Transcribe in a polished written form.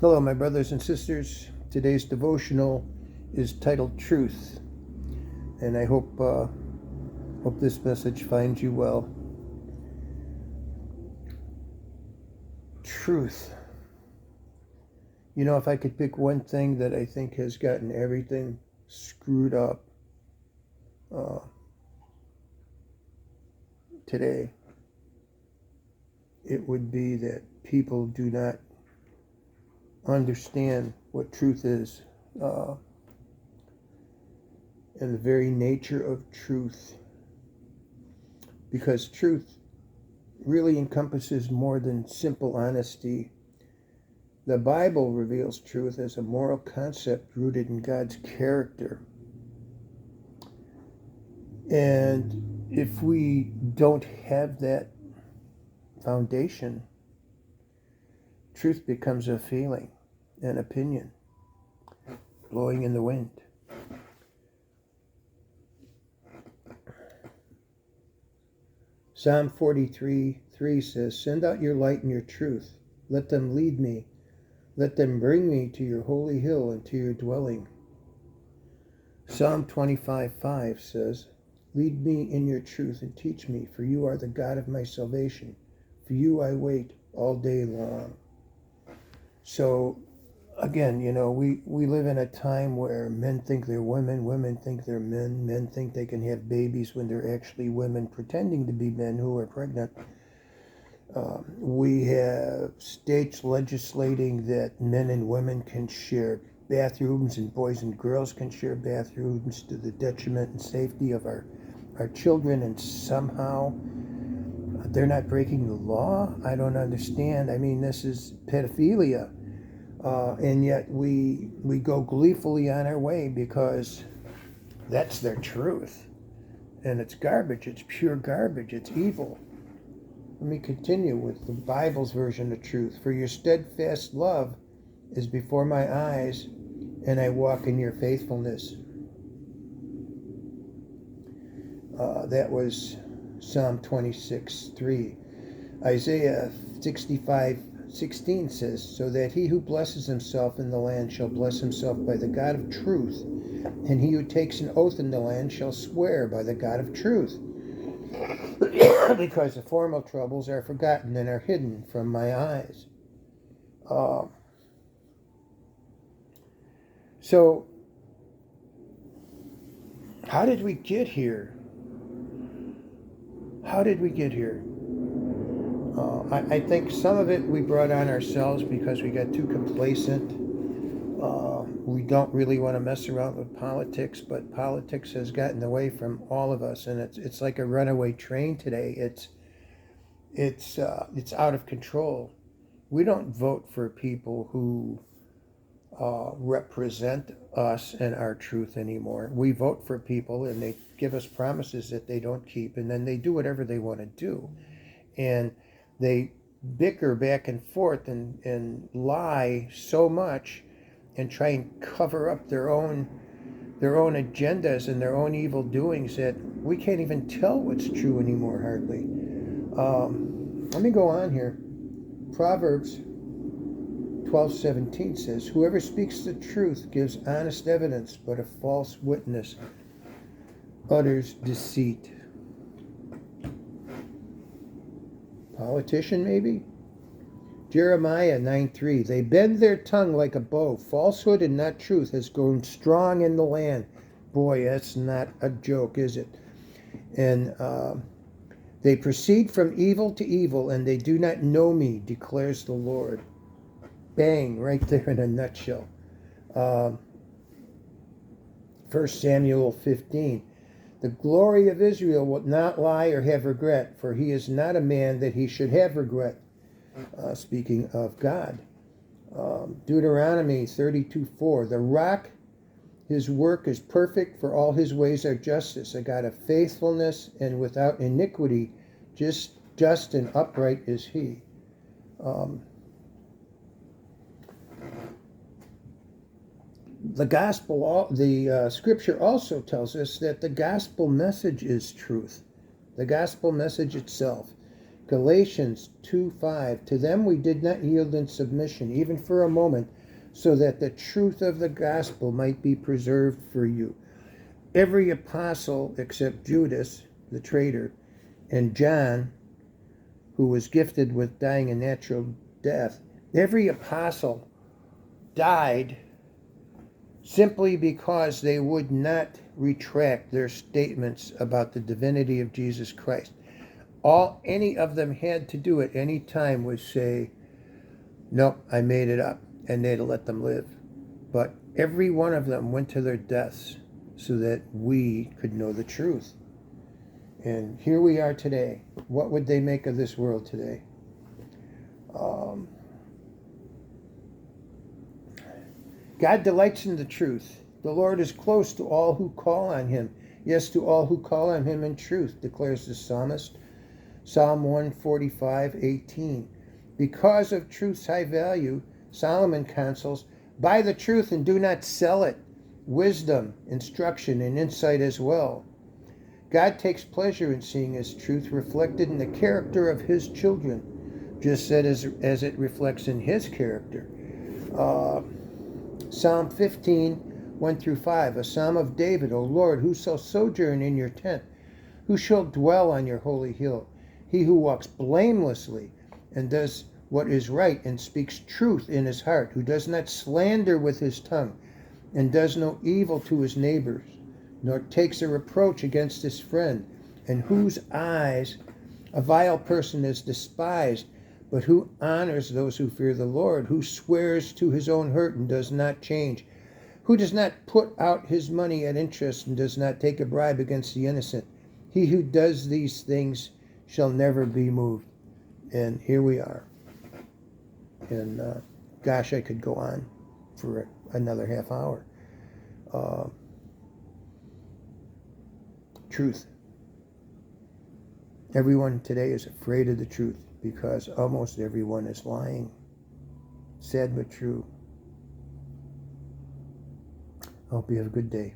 Hello, my brothers and sisters. Today's devotional is titled Truth, and I hope this message finds you well. Truth. You know, if I could pick one thing that I think has gotten everything screwed up today, it would be that people do not understand what truth is, and the very nature of truth, because truth really encompasses more than simple honesty. The Bible reveals truth as a moral concept rooted in God's character. And if we don't have that foundation, truth becomes a feeling, an opinion, blowing in the wind. Psalm 43:3 says, "Send out your light and your truth. Let them lead me. Let them bring me to your holy hill and to your dwelling." Psalm 25:5 says, "Lead me in your truth and teach me, for you are the God of my salvation. For you I wait all day long." So, again, you know, we live in a time where men think they're women, women think they're men, men think they can have babies when they're actually women pretending to be men who are pregnant. We have states legislating that men and women can share bathrooms and boys and girls can share bathrooms to the detriment and safety of our children, and somehow they're not breaking the law. I don't understand. I mean, this is pedophilia. And yet we go gleefully on our way because that's their truth. And it's garbage. It's pure garbage. It's evil. Let me continue with the Bible's version of truth. "For your steadfast love is before my eyes, and I walk in your faithfulness." That was Psalm 26:3. Isaiah 65:16 says, "So that he who blesses himself in the land shall bless himself by the God of truth, and he who takes an oath in the land shall swear by the God of truth, because the former troubles are forgotten and are hidden from my eyes." So, how did we get here? How did we get here? I think some of it we brought on ourselves because we got too complacent. We don't really want to mess around with politics, but politics has gotten away from all of us, and it's like a runaway train today. It's out of control. We don't vote for people who represent us and our truth anymore. We vote for people, and they give us promises that they don't keep, and then they do whatever they want to do, and they bicker back and forth and lie so much and try and cover up their own agendas and their own evil doings that we can't even tell what's true anymore, hardly. Let me go on here. Proverbs 12:17 says, "Whoever speaks the truth gives honest evidence, but a false witness utters deceit." Politician, maybe? Jeremiah 9:3, "They bend their tongue like a bow. Falsehood and not truth has grown strong in the land." Boy, that's not a joke, is it? And "they proceed from evil to evil, and they do not know me, declares the Lord." Bang, right there in a nutshell. 1 Samuel 15, "The glory of Israel will not lie or have regret, for he is not a man that he should have regret." Speaking of God. Deuteronomy 32:4, "The rock, his work is perfect, for all his ways are justice, a God of faithfulness and without iniquity, just and upright is he." The gospel, the scripture also tells us that the gospel message is truth. The gospel message itself. Galatians 2:5. To them we did not yield in submission, even for a moment, so that the truth of the gospel might be preserved for you. Every apostle except Judas, the traitor, and John, who was gifted with dying a natural death, every apostle died simply because they would not retract their statements about the divinity of Jesus Christ. All any of them had to do at any time was say, nope, I made it up, and they'd let them live. But every one of them went to their deaths so that we could know the truth. And here we are today. What would they make of this world today? God delights in the truth. The Lord is close to all who call on him. Yes, to all who call on him in truth, declares the psalmist. Psalm 145:18. Because of truth's high value, Solomon counsels, buy the truth and do not sell it. Wisdom, instruction, and insight as well. God takes pleasure in seeing his truth reflected in the character of his children, just as it reflects in his character. Psalm 15:1-5, a psalm of David. O Lord, who shall sojourn in your tent? Who shall dwell on your holy hill? He who walks blamelessly and does what is right and speaks truth in his heart, who does not slander with his tongue and does no evil to his neighbors, nor takes a reproach against his friend, and whose eyes a vile person is despised, but who honors those who fear the Lord, who swears to his own hurt and does not change, who does not put out his money at interest and does not take a bribe against the innocent. He who does these things shall never be moved. And here we are. And gosh, I could go on for another half hour. Truth. Everyone today is afraid of the truth because almost everyone is lying. Sad but true. I hope you have a good day.